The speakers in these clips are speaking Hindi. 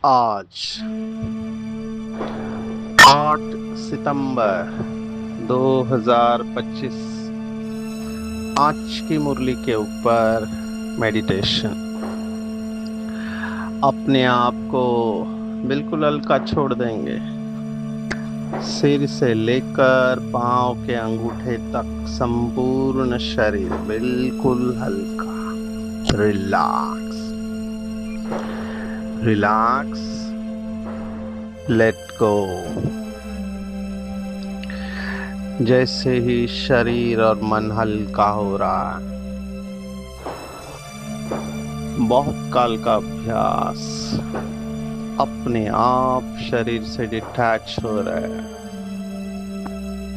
आज 8 सितंबर 2025 आज की मुरली के ऊपर मेडिटेशन। अपने आप को बिल्कुल हल्का छोड़ देंगे। सिर से लेकर पांव के अंगूठे तक संपूर्ण शरीर बिल्कुल हल्का। Relax relax, let go. जैसे ही शरीर और मन हल्का हो रहा है, बहुत काल का अभ्यास, अपने आप शरीर से डिटैच हो रहा है।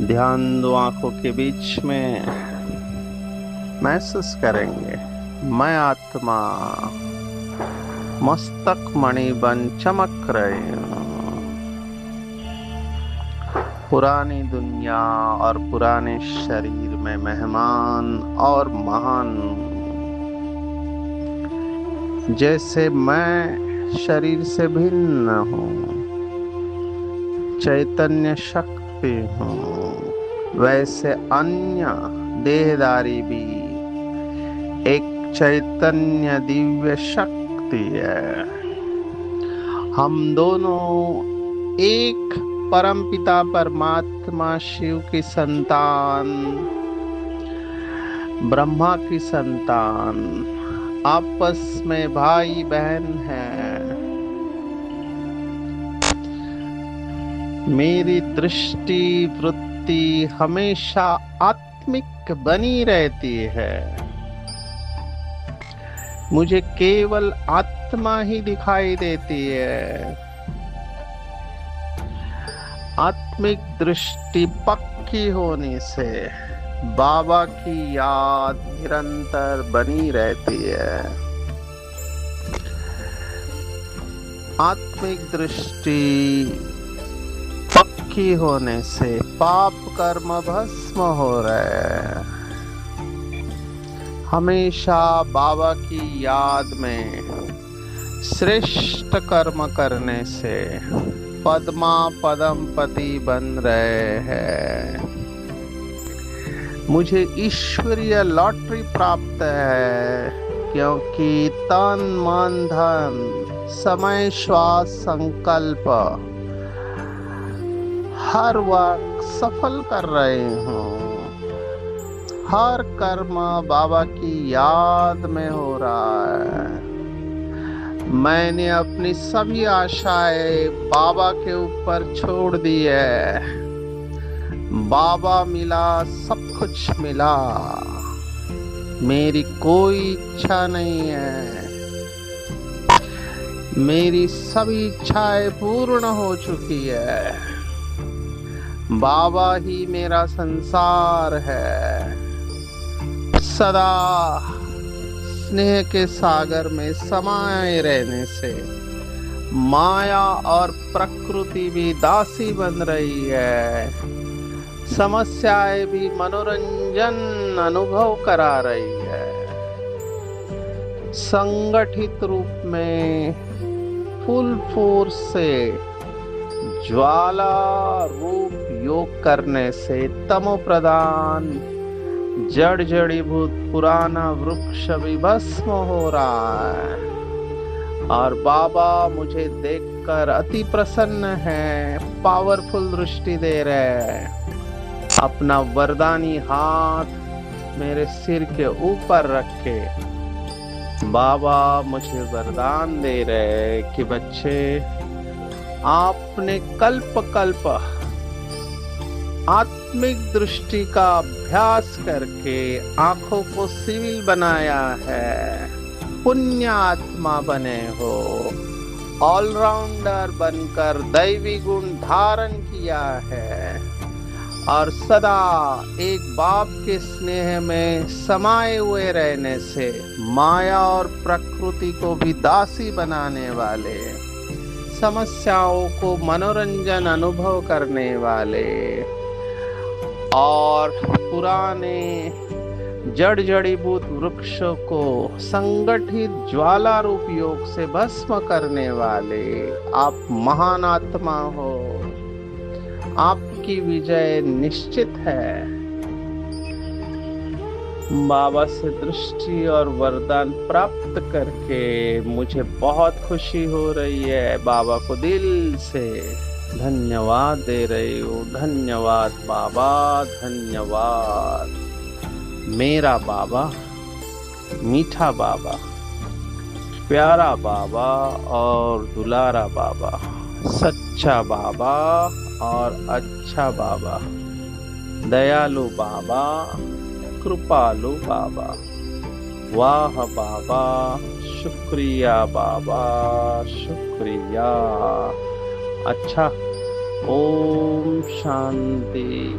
ध्यान दो आंखों के बीच में। महसूस करेंगे मैं आत्मा मस्तक मणि बन चमक रही हूँ। पुरानी दुनिया और पुराने शरीर में मेहमान और महान। जैसे मैं शरीर से भिन्न हूँ, चैतन्य शक्ति हूँ, वैसे अन्य देहधारी भी एक चैतन्य दिव्य शक्ति है। हम दोनों एक परमपिता परमात्मा शिव की संतान, ब्रह्मा की संतान, आपस में भाई बहन हैं। मेरी दृष्टि वृत्ति हमेशा आत्मिक बनी रहती है। मुझे केवल आत्मा ही दिखाई देती है। आत्मिक दृष्टि पक्की होने से बाबा की याद निरंतर बनी रहती है। आत्मिक दृष्टि पक्की होने से पाप कर्म भस्म हो रहे हैं। हमेशा बाबा की याद में श्रेष्ठ कर्म करने से पद्मा पदम पति बन रहे हैं। मुझे ईश्वरीय लॉटरी प्राप्त है, क्योंकि तन मन धन समय श्वास संकल्प हर वक्त सफल कर रहे हूँ। हर कर्म बाबा की याद में हो रहा है। मैंने अपनी सभी आशाएं बाबा के ऊपर छोड़ दी है। बाबा मिला, सब कुछ मिला। मेरी कोई इच्छा नहीं है। मेरी सभी इच्छाएं पूर्ण हो चुकी है। बाबा ही मेरा संसार है। सदा स्नेह के सागर में समाये रहने से माया और प्रकृति भी दासी बन रही है। समस्याएं भी मनोरंजन अनुभव करा रही है। संगठित रूप में फुल फोर्स से ज्वाला रूप योग करने से तमो प्रधान जड़ जड़ीभूत पुराना वृक्ष भी भस्म हो रहा है। और बाबा मुझे देखकर अति प्रसन्न है, पावरफुल दृष्टि दे रहे हैं। अपना वरदानी हाथ मेरे सिर के ऊपर रखे बाबा मुझे वरदान दे रहे कि बच्चे, आपने कल्प कल्प आत्मिक दृष्टि का अभ्यास करके आंखों को सिविल बनाया है। पुण्य आत्मा बने हो। ऑलराउंडर बनकर दैवी गुण धारण किया है और सदा एक बाप के स्नेह में समाये हुए रहने से माया और प्रकृति को भी दासी बनाने वाले, समस्याओं को मनोरंजन अनुभव करने वाले और पुराने जड़ जड़ीभूत वृक्षों को संगठित ज्वाला रूप योग से भस्म करने वाले आप महान आत्मा हो। आपकी विजय निश्चित है। बाबा से दृष्टि और वरदान प्राप्त करके मुझे बहुत खुशी हो रही है। बाबा को दिल से धन्यवाद दे रही हूँ। धन्यवाद बाबा, धन्यवाद मेरा बाबा, मीठा बाबा, प्यारा बाबा और दुलारा बाबा, सच्चा बाबा और अच्छा बाबा, दयालु बाबा, कृपालु बाबा। वाह बाबा, शुक्रिया बाबा, शुक्रिया। अच्छा, ओम शांति।